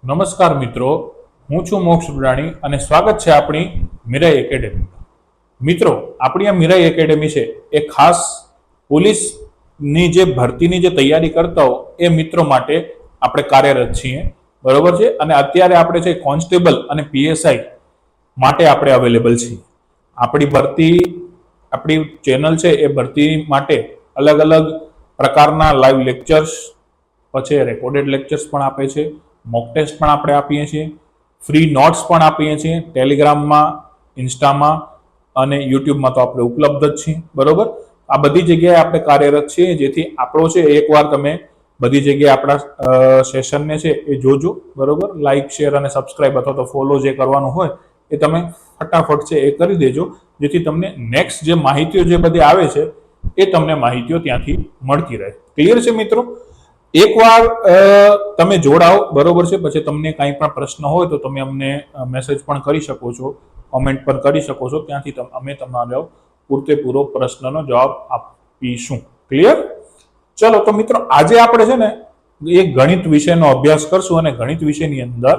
નમસ્કાર મિત્રો, હું છું મોક્ષ બુડાણી અને સ્વાગત છે આપણી મીરાઈ એકેડેમી. મિત્રો, આપણી આ મીરાઈ એકેડેમી છે એ ખાસ પોલીસની જે ભરતીની જે તૈયારી કરતા હો એ મિત્રો માટે આપણે કાર્યરત છીએ, બરોબર છે. અને અત્યારે આપણે છે કોન્સ્ટેબલ અને પીએસઆઈ માટે આપણે અવેલેબલ છીએ. આપણી ભરતી, આપણી ચેનલ છે એ ભરતી માટે અલગ અલગ પ્રકારના લાઈવ લેક્ચર્સ, પછી રેકોર્ડેડ લેક્ચર્સ પણ આપે છે, મોક ટેસ્ટ પણ આપણે આપીએ છીએ, ફ્રી નોટ્સ પણ આપીએ છીએ. ટેલિગ્રામમાં, ઇન્સ્ટામાં અને યુટ્યુબમાં તો આપણે ઉપલબ્ધ જ છીએ, બરોબર. આ બધી જગ્યાએ આપણે કાર્યરત છીએ, જેથી આપણો છે એકવાર તમે બધી જગ્યાએ આપણા સેશનને છે એ જોજો, બરોબર. લાઈક, શેર અને સબસ્ક્રાઇબ અથવા તો ફોલો જે કરવાનું હોય એ તમે ફટાફટ છે એ કરી દેજો, જેથી તમને નેક્સ્ટ જે માહિતીઓ જે બધી આવે છે એ તમને માહિતીઓ ત્યાંથી મળતી રહે. ક્લિયર છે મિત્રો? એકવાર તમે જોડાઓ, બરોબર છે. પછી તમને કાંઈ પણ પ્રશ્ન હોય તો તમે અમને મેસેજ પણ કરી શકો છો, કોમેન્ટ પણ કરી શકો છો. ત્યાંથી અમે તમારો પૂરેપૂરો પ્રશ્નનો જવાબ આપીશું. ક્લિયર? ચલો તો મિત્રો, આજે આપણે છે ને એ ગણિત વિષયનો અભ્યાસ કરશું અને ગણિત વિષયની અંદર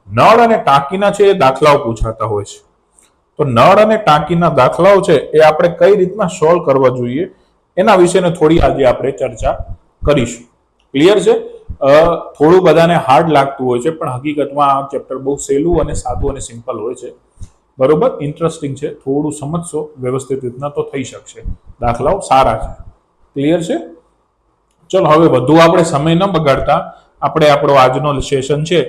નળ અને ટાંકીના છે એ દાખલાઓ પૂછાતા હોય છે. તો નળ અને ટાંકીના દાખલાઓ છે એ આપણે કઈ રીતના સોલ્વ કરવા જોઈએ એના વિશેને થોડી આજે આપણે ચર્ચા કરીશું. ક્લિયર છે? થોડું બધાને હાર્ડ લાગતું હોય છે, પણ હકીકતમાં આ ચેપ્ટર બહુ સહેલું અને સાદું અને સિમ્પલ હોય છે, બરોબર. ઇન્ટરેસ્ટિંગ છે, થોડું સમજશો વ્યવસ્થિત રીતના તો થઈ શકશે. દાખલાઓ સારા છે. ક્લિયર છે? ચલો, હવે વધુ આપણે સમય ન બગાડતા આપણે આપણો આજનો સેશન છે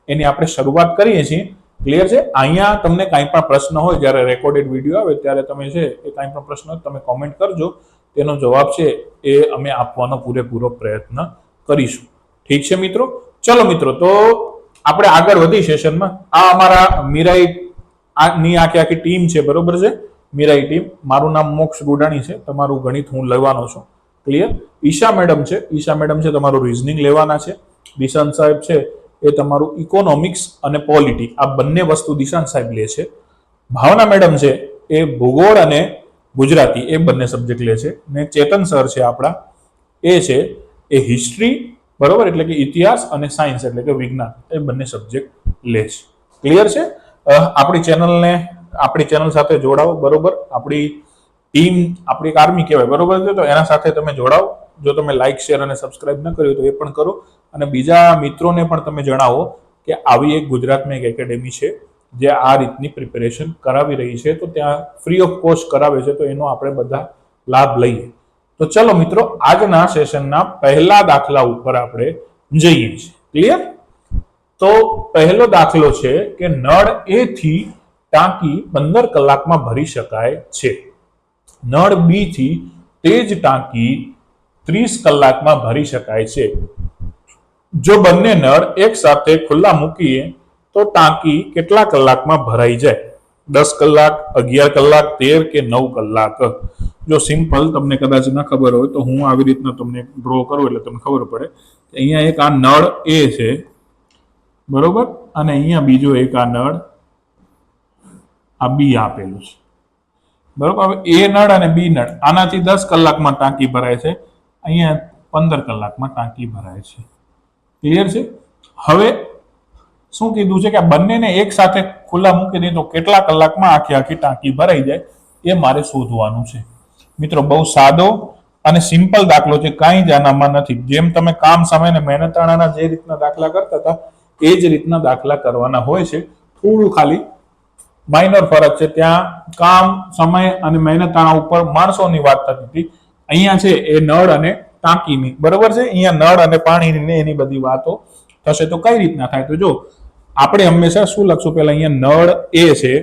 એની આપણે શરૂઆત કરીએ છીએ. ક્લિયર છે? અહીંયા તમને કાંઈ પણ પ્રશ્ન હોય, જ્યારે રેકોર્ડેડ વિડીયો આવે ત્યારે તમે છે એ કાંઈ પણ પ્રશ્ન હોય તમે કોમેન્ટ કરજો, તેનો જવાબ છે એ અમે આપવાનો પૂરેપૂરો પ્રયત્ન કરીશું. ઠીક છે મિત્રો? ચલો મિત્રો, તો આપણે આગળ વધી સેશનમાં. આ અમારા મીરાઈ ની આખી ટીમ છે, બરોબર છે. મીરાઈ ટીમ. મારું નામ મોક્ષ ગુડાણી છે, તમારું ગણિત હું લેવાનો છું. ક્લિયર? ઈશા મેડમ છે, ઈશા મેડમ છે તમારું રિઝનિંગ લેવાના છે. દિશાંત સાહેબ છે એ તમારું ઇકોનોમિક્સ અને પોલિટી, આ બંને વસ્તુ દિશાંત સાહેબ લે છે. ભાવના મેડમ છે એ ભૂગોળ અને ગુજરાતી એ બંને સબ્જેક્ટ લે છે. ને ચેતન સર છે આપણા, એ છે એ હિસ્ટ્રી, બરોબર, એટલે કે ઇતિહાસ, અને સાયન્સ એટલે કે વિજ્ઞાન, એ બંને સબ્જેક્ટ લે છે. ક્લિયર છે? આપણી ચેનલ સાથે જોડાઓ, બરોબર. આપણી ટીમ, આપણી આર્મી કહેવાય, બરોબર છે. તો એના સાથે તમે જોડાઓ. જો તમે લાઈક, શેર અને સબસ્ક્રાઇબ ન કર્યું તો એ પણ કરો, અને બીજા મિત્રોને પણ તમે જણાવો કે આવી એક ગુજરાતમાં એક એકેડેમી છે જે આ રીતની પ્રિપેરેશન કરાવી રહી છે, તો ત્યાં ફ્રી ઓફ કોસ્ટ કરાવે છે, તો એનો આપણે બધા લાભ લઈએ. તો ચલો મિત્રો, આજના સેશનના પહેલા દાખલા ઉપર આપણે જઈએ છીએ. ક્લિયર? તો પહેલો દાખલો છે કે નળ એ થી ટાંકી 15 કલાકમાં ભરી શકાય છે. નળ બી થી તે જ ટાંકી 30 કલાકમાં ભરી શકાય છે. જો બંને નળ એક સાથે ખુલ્લા મૂકીએ તો ટાંકી કેટલા કલાકમાં ભરાઈ જાય? 10 કલાક, 11 કલાક, 13 કે 9 કલાક? જો સિમ્પલ તમને કદાચ ના ખબર હોય તો હું આવી રીતના તમને ડ્રો કરું એટલે તમને ખબર પડે. અહીંયા એક આ નળ એ છે, બરોબર, અને અહીંયા બીજો એક આ નળ આ બી આપેલું છે, બરોબર. હવે એ નળ અને બી નળ, આનાથી 10 કલાકમાં ટાંકી ભરાય છે, અહીંયા 15 કલાકમાં ટાંકી ભરાય છે. ક્લિયર છે? હવે શું કીધું છે કે બંનેને એક સાથે ખુલ્લા મૂકી દઈએ તો કેટલા કલાકમાં આખી ટાંકી ભરાઈ જાય એ મારે શોધવાનું છે. મિત્રો, બહુ સાદો અને સિમ્પલ દાખલો છે, કાંઈ જ આનામાં નથી. જેમ તમે કામ, સમય અને મહેનતાણાના જે રીતના દાખલા કરતા હતા એ જ રીતના દાખલા કરવાના હોય છે. થોડું ખાલી માઇનર ફરક છે. ત્યાં કામ, સમય અને મહેનતાણા ઉપર માણસોની વાત થતી હતી, અહીંયા છે એ નળ અને ટાંકીની, બરોબર છે. અહીંયા નળ અને પાણીની એની બધી વાતો થશે. તો કઈ રીતના થાય? તો જો આપણે હંમેશા શું લખશું? પહેલા અહીંયા નળ એ છે,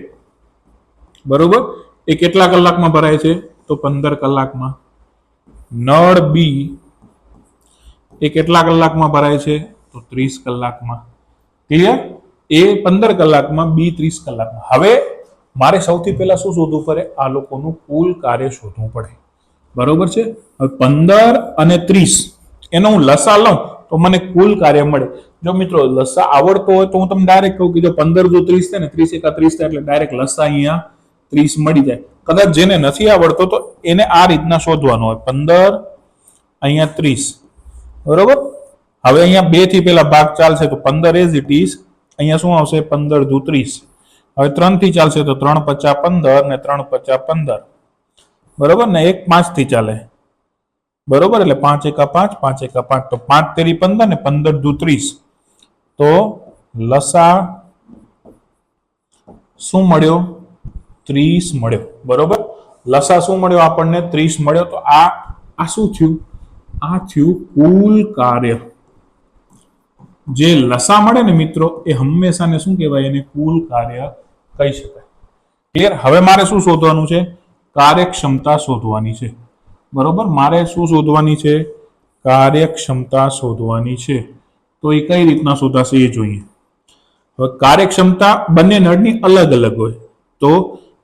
બરોબર, એ કેટલા કલાકમાં ભરાય છે? તો 15 કલાકમાં. નળ બી એ કેટલા કલાકમાં ભરાય છે? તો 30 કલાકમાં. ક્લિયર? એ 15 કલાકમાં, બી 30 કલાકમાં. હવે મારે સૌથી પહેલા શું શોધવું પડે? આ લોકોનું કુલ કાર્ય શોધવું પડે, બરોબર છે. હવે 15 અને 30 એનો હું લસા લઉં તો મને કુલ કાર્ય મળે. જો મિત્રો લસા આવડતો હોય તો હું તમને ડાયરેક્ટ કહું કે જો 15 જો 30 થાય ને, 30 એકા 30 થાય, એટલે ડાયરેક્ટ લસા અહીંયા 30 મળી જાય. કદાચ જેને નથી આવડતો તો એને આ રીતના શોધવાનું હોય, 15 અહીંયા 30, બરોબર. હવે અહીંયા 2 થી પેલા ભાગ ચાલશે તો 15 એઝ ઇટ ઇઝ, અહીંયા શું આવશે 15 દુ 30. હવે 3 થી ચાલશે તો 3 પચા 15 ને 3 પચા 15, બરોબર ને. 1 5 થી ચાલે, બરોબર, એટલે 5 એકા 5, 5 એકા 5, તો 5 તેરી 15 ને 15 દુ 30. તો લસા શું મળ્યો? 30 મળ્યો, બરોબર. લસા શું મળ્યો આપણને? 30 મળ્યો. તો આ શું થયું? આ થયું કુલ કાર્ય. જે લસા મળે ને મિત્રો, એ હંમેશા શું કહેવાય? એને કુલ કાર્ય કહી શકાય. ક્લિયર? હવે મારે શું શોધવાનું છે? કાર્યક્ષમતા શોધવાની છે, બરોબર. મારે શું શોધવાની છે? કાર્યક્ષમતા શોધવાની છે. તો એ કઈ રીતના શોધાશે એ જોઈએ. હવે કાર્યક્ષમતા બંને નળની અલગ અલગ હોય, તો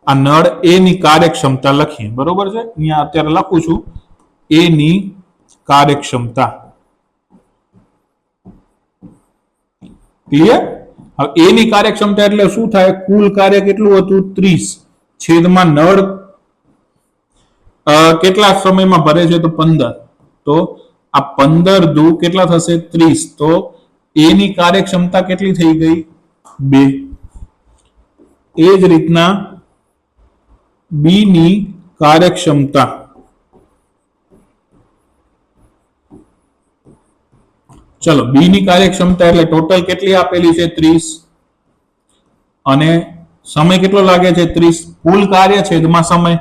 આ નળ એ ની કાર્યક્ષમતા લખીએ, બરોબર છે. અહીંયા અત્યારે લખું છું એ ની કાર્યક્ષમતા. ક્લિયર? હવે એ ની કાર્યક્ષમતા એટલે શું થાય? કુલ કાર્ય કેટલું હતું? 30 છેદમાં નળ કેટલા સમયમાં ભરે છે? તો 15. તો આ 15 દુ કેટલા થશે? 30. તો એ ની કાર્યક્ષમતા કેટલી થઈ ગઈ? 2. એ જ રીતના બી ની કાર્યક્ષમતા, ચલો બી ની કાર્યક્ષમતા એટલે ટોટલ કેટલી આપેલી છે? 30. અને સમય કેટલો લાગે છે? 30. કુલ કાર્ય છેદમાં સમય,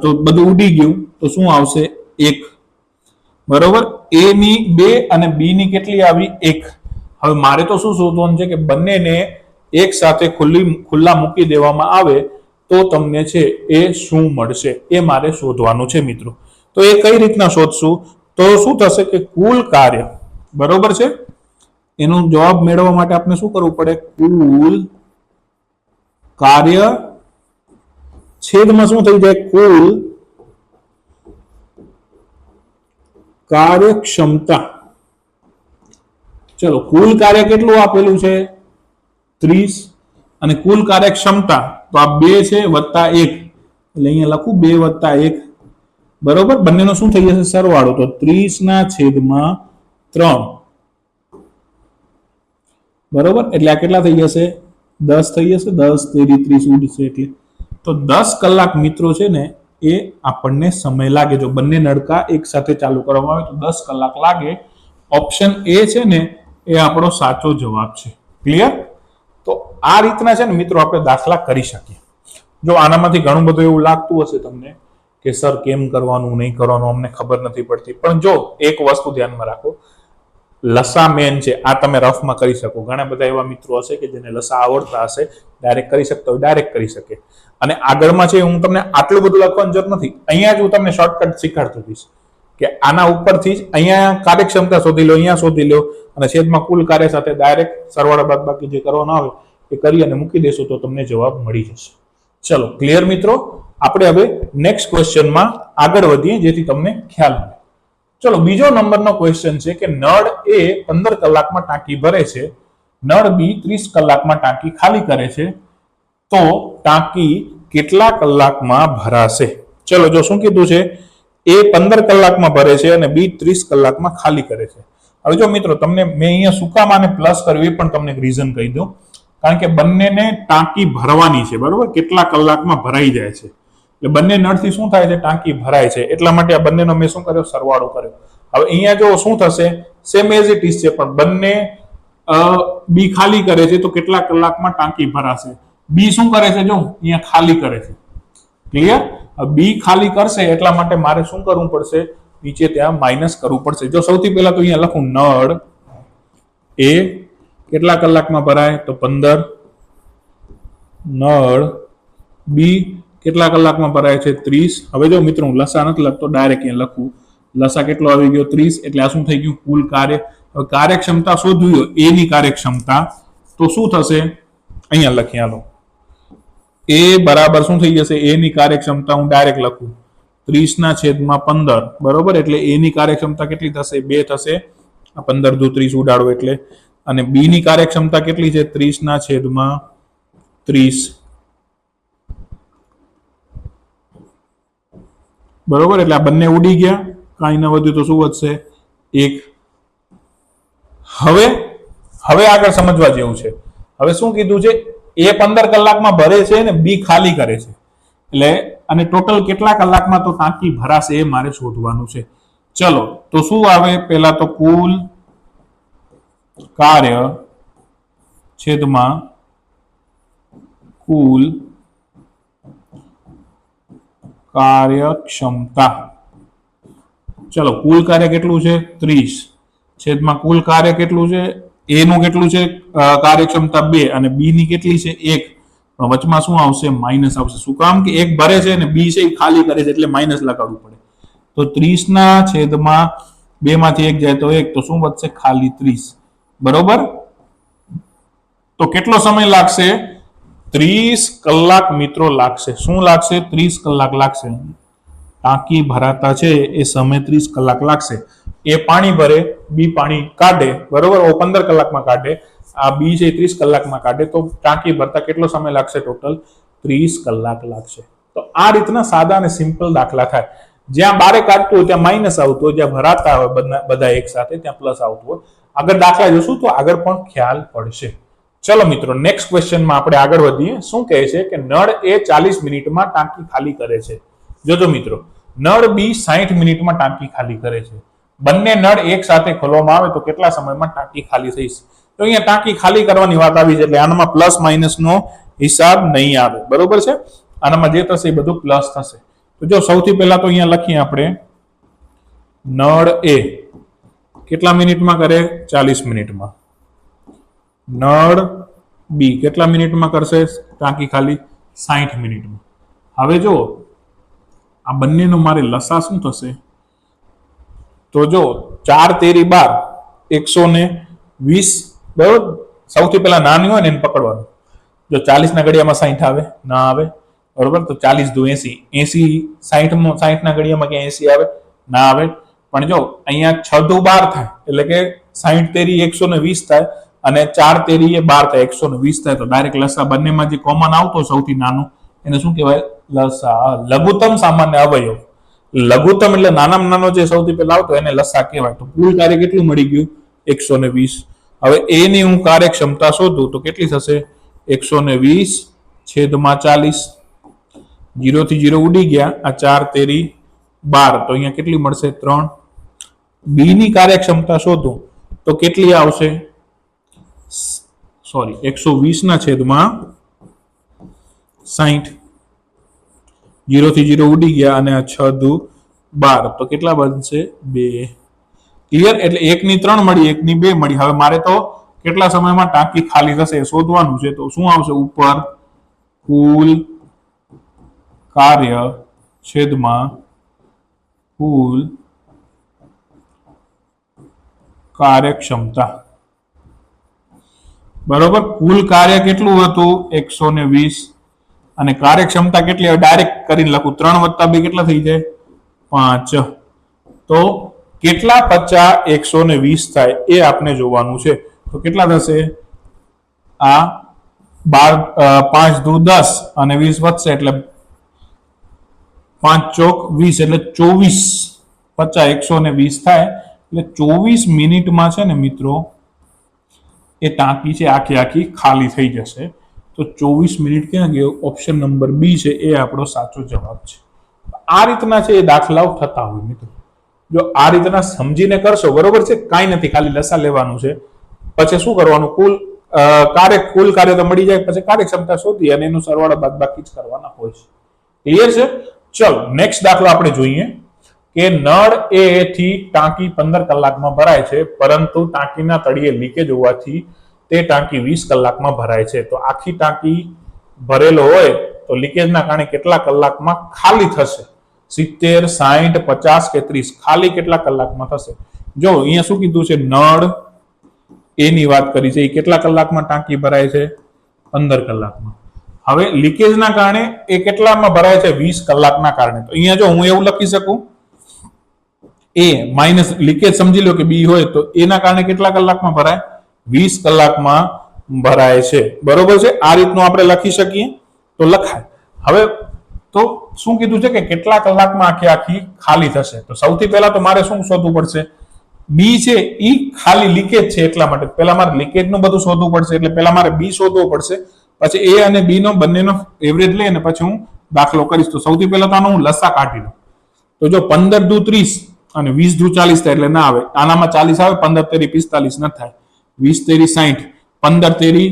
તો બધું ઉડી ગયું, તો શું આવશે? 1. બરોબર. એ ની 2 અને બી ની કેટલી આવી? 1. હવે મારે તો શું શોધવાનું છે? કે બંનેને એક સાથે ખુલ્લા મૂકી દેવામાં આવે તો તમને છે એ શું મળશે એ મારે શોધવાનું છે મિત્રો. તો એ કઈ રીતના શોધશું? તો શું થશે કે કુલ કાર્ય, બરોબર છે, એનો જવાબ મેળવવા માટે આપણે શું કરવું પડે? કુલ કાર્ય છેદમાં શું થઈ જાય? કુલ કાર્યક્ષમતા. ચલો, કુલ કાર્ય કેટલું આપેલું છે? 30. અને કુલ કાર્યક્ષમતા તો આ 2 છે વત્તા 1, એટલે અહીંયા લખું 2 વત્તા 1, બરોબર. બંનેનો શું થઈ જશે? સરવાળો. તો 30 ના છેદમાં 3, બરોબર. એટલે આ કેટલા થઈ જશે? 10 થઈ જશે. 10 તેરી 30 ઉડશે, એટલે તો 10 કલાક મિત્રો છે ને એ આપણને સમય લાગે. જો બંને નળકા એક સાથે ચાલુ કરવામાં આવે તો 10 કલાક લાગે. ઓપ્શન એ છે ને એ આપણો સાચો જવાબ છે. ક્લિયર? તો આ રીતના છે ને મિત્રો આપણે દાખલા કરી શકીએ. જો આનામાંથી ઘણું બધું એવું લાગતું હશે તમને કે સર કેમ કરવાનું, નહીં કરવાનું, અમને ખબર નથી પડતી, પણ જો એક વસ્તુ ધ્યાનમાં રાખો, લસા મેન છે આ તમે રફમાં કરી શકો. ઘણા બધા એવા મિત્રો હશે કે જેને લસા આવડતા હશે, ડાયરેક્ટ કરી શકતા હોય, ડાયરેક્ટ કરી શકે. અને આગળમાં છે હું તમને આટલું બધું લખવાની જરૂર નથી, અહીંયા જ હું તમને શોર્ટકટ શીખવાડતો જઈશ કે આના ઉપરથી જ અહીંયા કાર્યક્ષમતા શોધી લો, અહીંયા શોધી લો, અને છેદમાં કુલ કાર્ય સાથે ડાયરેક્ટ સરવાળા બાદબાકી જે કરવાનો આવે એ કરી અને મૂકી દેશો તો તમને જવાબ મળી જશે. ચલો, ક્લિયર મિત્રો? આપણે હવે નેક્સ્ટ ક્વેશ્ચનમાં આગળ વધીએ જેથી તમને ખ્યાલ મળે. ચલો, બીજો નંબરનો ક્વેશ્ચન છે કે નળ એ 15 કલાકમાં ટાંકી ભરે છે, નળ બી 30 કલાકમાં ટાંકી ખાલી કરે છે, તો ટાંકી કેટલા કલાકમાં ભરાશે? ચલો, જો શું કીધું છે, એ 15 કલાકમાં ભરે છે અને બી 30 કલાકમાં ખાલી કરે છે. હવે જો મિત્રો તમને મેં અહીંયા શું કામ આને પ્લસ કર્યું એ પણ તમને રીઝન કહી દઉં. કારણ કે બંનેને ટાંકી ભરવાની છે, બરોબર, કેટલા કલાકમાં ભરાઈ જાય છે, એટલે બંને નળથી શું થાય છે? ટાંકી ભરાય છે. એટલા માટે આ બંનેનો મેં શું કર્યો? સરવાળો કર્યો. હવે અહીંયા જો શું થશે? સેમ એઝ ઇટ ઇઝ છે, પણ બંને બી ખાલી કરે છે તો કેટલા કલાકમાં ટાંકી ભરાશે? બી શું કરે છે? જો અહીંયા ખાલી કરે છે. ક્લિયર? બી ખાલી કરશે એટલા માટે મારે શું કરવું પડશે? નીચે ત્યાં માઇનસ કરવું પડશે. જો સૌથી પહેલા તો અહીંયા લખું નળ એ કેટલા કલાકમાં ભરાય? તો 15. નળ બી કેટલા કલાકમાં ભરાય છે? 30. હવે જો મિત્રો હું લસા નથી લખતો, ડાયરેક્ટ અહીંયા લખું. લસા કેટલો આવી ગયો? 30. એટલે આ શું થઈ ગયું? કુલ કાર્ય. હવે કાર્યક્ષમતા શોધવી હોય, એ ની કાર્યક્ષમતા, તો શું થશે? અહીંયા લખી આલો. એ બરાબર શું થઈ જશે? એ ની કાર્યક્ષમતા હું ડાયરેક્ટ લખું 30 ના છેદમાં 15, બરોબર. એટલે એ ની કાર્યક્ષમતા કેટલી થશે? 2 થશે. આ 15 દુ 30 ઉડાડો એટલે. અને બી ની કાર્યક્ષમતા કેટલી છે? 30 ના છેદમાં 30, બરોબર. એટલે આ બંને ઉડી ગયા, કાંઈ ન વધ્યું તો શું વધશે? 1. હવે હવે આગળ સમજવા જેવું છે. હવે શું કીધું છે, એ 15 કલાકમાં ભરે છે ને બી ખાલી કરે છે, એટલે અને ટોટલ કેટલા કલાકમાં તો ટાંકી ભરાશે એ મારે શોધવાનું છે. ચલો તો શું આવે, પહેલા તો કુલ કાર્ય છેદમાં કુલ કાર્યક્ષમતા. ચલો કુલ કાર્ય કેટલું છે 30 છેદમાં કુલ કાર્ય કેટલું છે, એ નું કેટલું છે કાર્યક્ષમતા 2 અને બી ની કેટલી છે 1, પણ વચમાં શું આવશે માઇનસ આવશે. શું કામ કે એક ભરે છે ને બી છે એ ખાલી કરે છે એટલે માઇનસ લગાડવું પડે. તો 30 ના છેદમાં 2 માંથી 1 જાય તો 1, તો શું વધશે ખાલી 30. બરોબર, તો કેટલો સમય લાગશે 30 કલાક મિત્રો લાગશે. શું લાગશે 30 કલાક લાગશે. ટાંકી ભરાતા છે એ સમય 30 કલાક લાગશે. એ પાણી ભરે, બી પાણી કાઢે, બરોબર, 15 કલાકમાં કાઢે, આ બી છે 30 કલાકમાં કાઢે, તો ટાંકી ભરતા કેટલો સમય લાગશે ટોટલ 30 કલાક લાગશે. તો આ રીતના સાદા અને સિમ્પલ દાખલા થાય. જ્યાં બારે કાઢતું હોય ત્યાં માઇનસ આવતું હોય, જ્યાં ભરાતા હોય બધા એક સાથે ત્યાં પ્લસ આવતું હોય. આગળ દાખલા જોશું તો આગળ પણ ખ્યાલ પડશે. ચલો મિત્રો નેક્સ્ટ ક્વેશ્ચનમાં આપણે આગળ વધીએ. શું કહે છે કે નળ એ 40 મિનિટમાં ટાંકી ખાલી કરે છે. જોજો મિત્રો, નળ બી 60 મિનિટમાં ટાંકી ખાલી કરે છે. બંને નળ એક સાથે ખોલવામાં આવે તો કેટલા સમયમાં ટાંકી ખાલી થઈ? તો અહીંયા ટાંકી ખાલી કરવાની વાત આવી છે એટલે આનામાં પ્લસ માઇનસ નો હિસાબ નહીં આવે. બરોબર છે, આનામાં જે થશે એ બધું પ્લસ થશે. તો જો સૌથી પહેલા તો અહીંયા લખીએ આપણે, નળ એ કેટલા મિનિટમાં કરે 40 મિનિટમાં, નળ બી કેટલા મિનિટમાં કરશે ટાંકી ખાલી 60 મિનિટમાં. હવે જો આ બંનેનો મારે લસા શું થશે, તો જો 4 તેરી 12 120. બરોબર, સૌથી પહેલા નાની હોય ને એને પકડવાનું. જો 40 ના ઘડિયામાં 60 આવે ના આવે, બરોબર, તો 40 દુ 80, 80 60 ના ઘડિયામાં ક્યાં 80 આવે ના આવે. પણ જો અહીંયા 6 દુ 12 થાય એટલે કે 60 તેરી 120 થાય અને 4 તેરી એ 12 થાય 120 થાય. તો ડાયરેક્ટ લસા બંનેમાં જે કોમન આવતો સૌથી નાનો એને શું કહેવાય લસા. લઘુત્તમ સામાન્ય અવયવ, લઘુત્તમ એટલે નાનામાં નાનો જે સૌથી પહેલા આવતો એને લસા કહેવાય. તો કુલ કાર્ય કેટલું મળી ગયું 120. હવે એ ની હું કાર્યક્ષમતા શોધું તો કેટલી થશે 120 છેદમાં 40, 0 થી 0 ઉડી ગયા, આ 4 તેરી 12, તો અહીંયા કેટલી મળશે 3. બી ની કાર્યક્ષમતા શોધું તો કેટલી આવશે, સોરી 120 ના છેદમાં 60, 0 થી 0 ઉડી ગયા અને આ 6 દુ 12, તો કેટલા બનશે 2. ક્લિયર, એટલે 1 ની 3 મળી, 1 ની 2 મળી. હવે મારે તો કેટલા સમયમાં ટાંકી ખાલી થશે એ શોધવાનું છે. તો શું આવશે ઉપર કુલ કાર્ય છેદમાં કુલ કાર્યક્ષમતા. બરોબર, કુલ કાર્ય કેટલું હતું 120 અને કાર્યક્ષમતા કેટલી, હવે ડાયરેક્ટ કરીને લખું 3 વત્તા 2 કેટલા થઈ જાય 5. તો કેટલા 50 120 થાય એ આપણે જોવાનું છે. તો કેટલા થશે, આ 5 દુ 10 અને 20 વધશે એટલે 5 ચોક 20 એટલે 24. 50 120 થાય એટલે 24 મિનિટમાં છે ને મિત્રો એ ટાંકી છે આખી ખાલી થઈ જશે. તો 24 મિનિટ ક્યાં ગયો, ઓપ્શન નંબર બી છે એ આપણો સાચો જવાબ છે. આ રીતના છે એ દાખલાઓ થતા હોય મિત્રો. જો આ રીતના સમજીને કરશો, બરોબર છે, કાંઈ નથી, ખાલી લસા લેવાનું છે. પછી શું કરવાનું, કુલ કાર્ય તો મળી જાય, પછી કાર્યક્ષમતા શોધી અને એનું સરવાળો બાદબાકી જ કરવાના હોય છે. ક્લિયર છે? ચલો નેક્સ્ટ દાખલો આપણે જોઈએ કે નળ એ થી ટાંકી 15 કલાકમાં ભરાય છે, પરંતુ ટાંકીના તળિયે લીકેજ હોવાથી તે ટાંકી 20 કલાકમાં ભરાય છે. તો આખી ટાંકી ભરેલો હોય તો લીકેજના કારણે કેટલા કલાકમાં ખાલી થશે? 70, 60, 50 કે 30? ખાલી કેટલા કલાકમાં થશે? જો અહીંયા શું કીધું છે, નળ એ ની વાત કરી છે, એ કેટલા કલાકમાં ટાંકી ભરાય છે 15 કલાકમાં. હવે લીકેજના કારણે એ કેટલામાં ભરાય છે 20 કલાકના કારણે. તો અહીંયા જો હું એવું લખી શકું, એ માઇનસ લીકેજ સમજી લો કે બી હોય તો એના કારણે કેટલા કલાકમાં ભરાય 20 કલાકમાં ભરાય છે. બરોબર છે, આ રીતનું આપણે લખી શકીએ તો લખાય. હવે તો શું કીધું છે કે કેટલા કલાકમાં આખી ખાલી થશે? તો સૌથી પહેલા તો મારે શું શોધવું પડશે, બી છે ઈ ખાલી લીકેજ છે એટલા માટે પેલા મારે લીકેજ નું બધું શોધવું પડશે, એટલે પેલા મારે બી શોધવો પડશે, પછી એ અને બી નો બંનેનો એવરેજ લઈ અને પછી હું દાખલો કરીશ. તો સૌથી પહેલા તો આનો હું લસા કાઢી લઉં. તો જો 15 દુ 30 અને 20 દુ 40 થાય એટલે ના આવે. આનામાં 40 આવે, 15 તેરી 45 ન થાય, 20 તેરી 60, 15 તેરી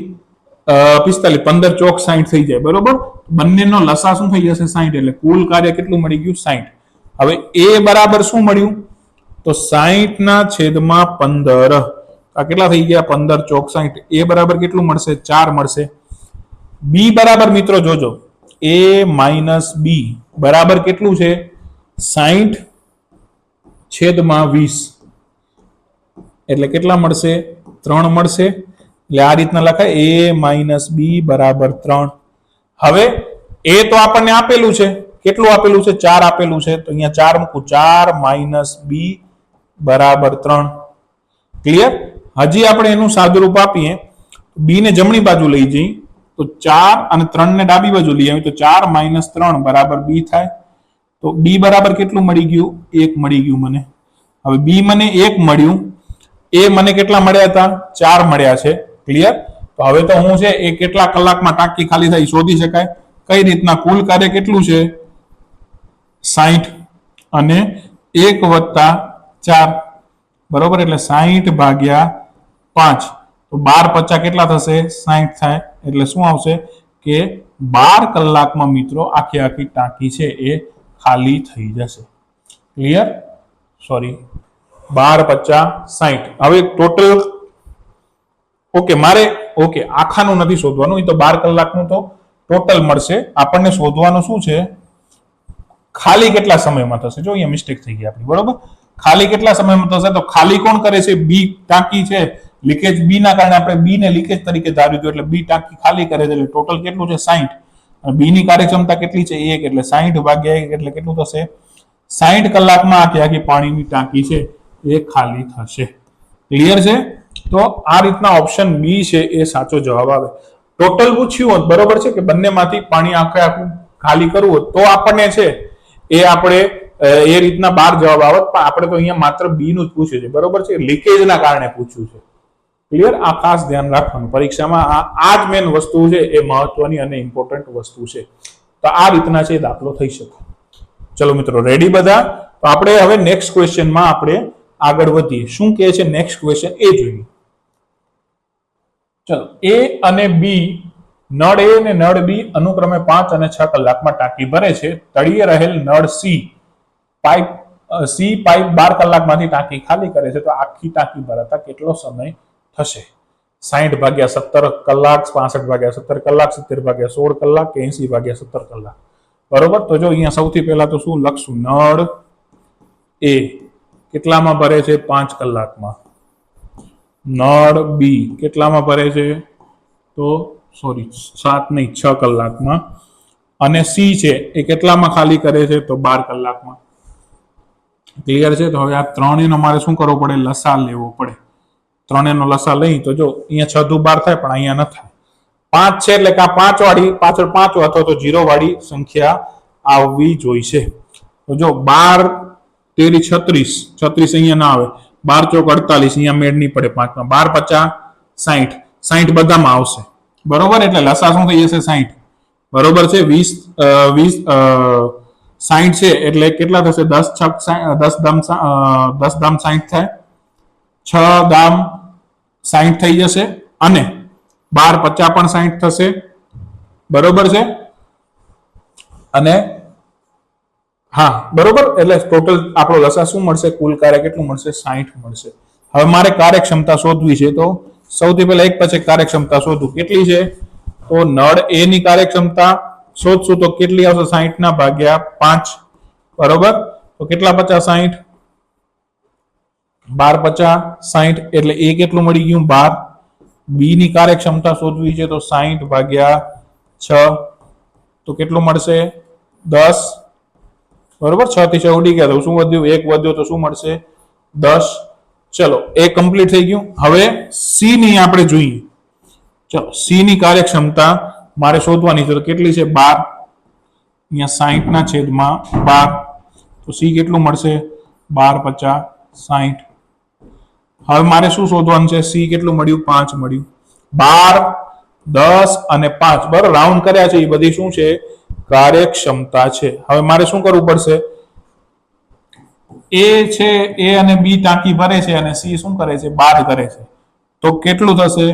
45, 15 ચોક 60 થઈ જાય. બરોબર, બંનેનો લસા શું થઈ જશે? 60. એટલે કુલ કાર્ય કેટલું મળી ગયું? 60. હવે એ બરાબર શું મળ્યું? તો 60 ના છેદમાં 15. આ કેટલા થઈ ગયા? 15 ચોક 60. એ બરાબર કેટલું મળશે? 4 મળશે. બી બરાબર મિત્રો જોજો, એ માઇનસ બી બરાબર કેટલું છે? 60 છેદમાં 20. એટલે કેટલા મળશે? 3 મળશે. એટલે આ રીતના લખાય, એ માઇનસ બી બરાબર 3. હવે એ તો આપણને આપેલું છે, કેટલું આપેલું છે? 4 આપેલું છે. તો અહીંયા 4 મૂકું, 4 માઇનસ બી બરાબર 3. ક્લિયર? હજી આપણે એનું સાદુરૂપ આપીએ, બી ને જમણી બાજુ લઈ જઈએ તો 4 અને 3 ને ડાબી બાજુ લઈ આવી તો 4 માઇનસ 3 બરાબર બી થાય. તો બી બરાબર કેટલું મળી ગયું? 1 મળી ગયું મને. હવે બી મને 1 મળ્યું, એ મને કેટલા મળ્યા હતા? 4 મળ્યા છે. ક્લિયર? તો હવે તો હું છે એ કેટલા કલાકમાં ટાંકી ખાલી થાય શોધી શકાય. કઈ રીતના? કુલ કાર્ય કેટલું છે? 60 અને 1 વત્તા 4. બરોબર, એટલે 60 ભાગ્યા 5. તો 12 50 કેટલા થશે? 60 થાય. એટલે શું આવશે કે 12 કલાકમાં મિત્રો આખી આખી ટાંકી છે એ ખાલી થઈ જશે. ક્લિયર? સોરી, 12 50 60. હવે ટોટલ ઓકે, મારે ઓકે આખાનું નથી શોધવાનું, એ તો 12 કલાકનું તો ટોટલ મળશે. આપણને શોધવાનું શું છે? ખાલી કેટલા સમયમાં થશે. જો અહીંયા મિસ્ટેક થઈ ગઈ આપણી. બરોબર, ખાલી કેટલા સમયમાં થશે? તો ખાલી કોણ કરે છે? બી ટાંકી છે. લીકેજ બી ના કારણે આપણે બી ને લીકેજ તરીકે ધાર્યું હતું, એટલે બી ટાંકી ખાલી કરે છે. એટલે ટોટલ કેટલું છે? 60. અને બી ની કાર્યક્ષમતા કેટલી છે? 1. એટલે 60 ભાગ્યા 1 એટલે કેટલું થશે? 60 કલાકમાં આખી આખી પાણીની ટાંકી છે એ ખાલી થશે. ક્લિયર છે? તો આ રીતના ઓપ્શન બી છે એ સાચો જવાબ આવે. ટોટલ પૂછ્યું હોત, બરોબર છે, કે બંનેમાંથી પાણી આખે આખું ખાલી કરવું હોત તો આપણને છે એ આપણે એ રીતના 12 જવાબ આવત, પણ આપણે તો અહીંયા માત્ર બી નું જ પૂછ્યું છે. બરોબર છે, લીકેજના કારણે પૂછ્યું છે. ક્લિયર? આ ખાસ ધ્યાન રાખવાનું પરીક્ષામાં. આ જ મેન વસ્તુ છે એ મહત્વની અને ઇમ્પોર્ટન્ટ વસ્તુ છે. તો આ રીતના છે દાખલો થઈ શકે. ચલો મિત્રો, રેડી બધા? તો આપણે હવે નેક્સ્ટ ક્વેશ્ચનમાં આપણે આગળ વધીએ. શું કહે છે નેક્સ્ટ ક્વેશ્ચન એ જોઈએ. ચલો, એ અને બી, નળ એ અને નળ બી અનુક્રમે 5 અને 6 કલાકમાં ટાંકી ભરે છે. તળિયે રહેલ નળ સી પાઇપ 12 કલાકમાંથી ટાંકી ખાલી કરે છે. તો આખી ટાંકી ભરાતા કેટલો સમય થશે? 60 ભાગ્યા 17 કલાક, 65 ભાગ્યા 17 કલાક, 70 ભાગ્યા 16 કલાક કે 80 ભાગ્યા 17 કલાક. બરોબર, તો જો અહીંયા સૌથી પહેલા તો શું લખશું? નળ એ કેટલામાં ભરે છે? 5 કલાકમાં. નળ બી કેટલામાં ભરે છે? તો સોરી 7 નહીં 6 કલાકમાં. અને સી છે એ કેટલામાં ખાલી કરે છે? તો 12 કલાકમાં. ક્લિયર છે? તો હવે આ ત્રણેયનો મારે શું કરવો પડે? લસા લેવો પડે. ત્રણેયનો લસા લઈ તો જો અહીંયા 6 દુ 12 થાય, પણ અહીંયા ન થાય. 5 છે એટલે કે આ 5 વાળી પાછળ 5 અથવા તો 0 વાળી સંખ્યા આવવી જોઈશે. તો જો 12 તેરી 36, 36 અહીંયા ના આવે. 12 ચોક 48, અહીંયા મેળ નહીં પડે 5 માં. 12 50 60, 60 બધામાં આવશે. બરોબર, એટલે લસા શું થઈ જશે? 60. બરોબર છે, 20 60 છે એટલે કેટલા થશે? 10 દામ 60 થાય, 6 દામ 60 થઈ જશે, અને 12 50 પણ 60 થશે. બરોબર છે, અને હા બરોબર, એટલે ટોટલ આપણો લસા શું મળશે? કુલ કાર્ય કેટલું મળશે? 60 મળશે. હવે મારે કાર્યક્ષમતા શોધવી છે, તો સૌથી પહેલા એક પછી કાર્યક્ષમતા શોધું. કેટલી છે? તો નળ એ ની કાર્યક્ષમતા શોધશું તો કેટલી આવશે? 60 ના ભાગ્યા 5. બરોબર, તો કેટલા 50 60? 12 50 60 એટલે એ કેટલું મળી ગયું? 12. બી ની કાર્યક્ષમતા શોધવી છે, તો 60 ભાગ્યા 6 તો કેટલું મળશે? 10. બરોબર, 6 થી 6 ઉડી ગયા તો શું વધ્યું? 1 વધ્યો તો શું મળશે? 10. ચલો, એ કમ્પ્લીટ થઈ ગયું. હવે સી ની આપણે જોઈએ. ચલો, સી ની કાર્યક્ષમતા મારે શોધવાની છે, તો કેટલી છે? 12. અહીંયા 60 ના છેદમાં 12. તો સી કેટલું મળશે? 12 50 60. હવે મારે શું શોધવાનું છે? સી કેટલું મળ્યું? 5 મળ્યું. 12, 10 અને 5 બરાબર રાઉન્ડ કર્યા છે. એ બધી શું છે? કાર્યક્ષમતા છે. હવે મારે શું કરવું પડશે? એ છે એ અને બી ટાંકી ભરે છે અને સી શું કરે છે? બાદ કરે છે. તો કેટલું થશે?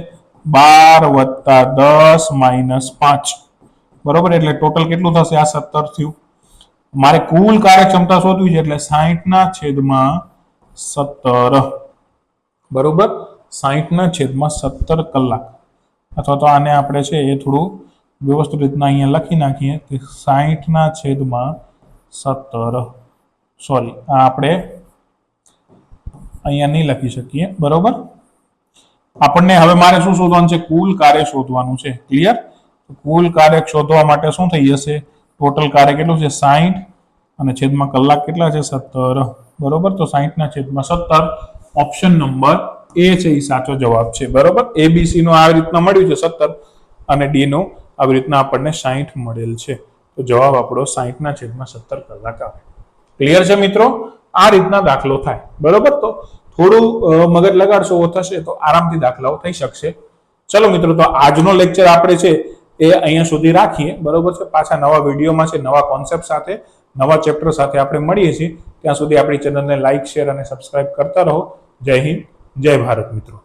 12 + 10 - 5 બરોબર. એટલે ટોટલ કેટલું થશે? આ 17 થયું. મારે કુલ કાર્યક્ષમતા શોધવી છે એટલે 60/17 બરોબર. 60/17 કલાક. અથવા તો આને આપણે છે એ થોડું વ્યવસ્થિત રીતના અહીંયા લખી નાખીએ કે 60/17 સોરી આ આપણે અહીંયા નહીં લખી શકીએ બરોબર. આપણને હવે મારે શું શોધવાનું છે? કુલ કાર્ય શોધવાનું છે. ક્લિયર? કુલ કાર્ય શોધવા માટે શું થઈ જશે? ટોટલ કાર્ય કેટલું છે? 60 અને છેદમાં કલાક કેટલા છે? 17 બરોબર. તો 60/17 ઓપ્શન નંબર એ છે એ સાચો જવાબ છે બરોબર. એબીસી નો આવી રીતના મળ્યું છે 17 અને ડી નો આવી રીતના આપણને 60 મળેલ છે. તો જવાબ આપણો 60/17 કલાક આવે. ક્લિયર છે મિત્રો? આ રીતના દાખલો થાય બરોબર. તો થોડું મગજ લગાડશો થશે તો આરામથી દાખલાઓ થઈ શકશે. ચલો મિત્રો, તો આજનો લેક્ચર આપણે છે એ અહીંયા સુધી રાખીએ બરોબર છે. પાછા નવા વિડીયોમાં છે નવા કોન્સેપ્ટ સાથે નવા ચેપ્ટર સાથે આપણે મળીએ છીએ. ત્યાં સુધી આપણી ચેનલને લાઈક, શેર અને સબસ્ક્રાઇબ કરતા રહો. જય હિન્દ, જય ભારત મિત્રો.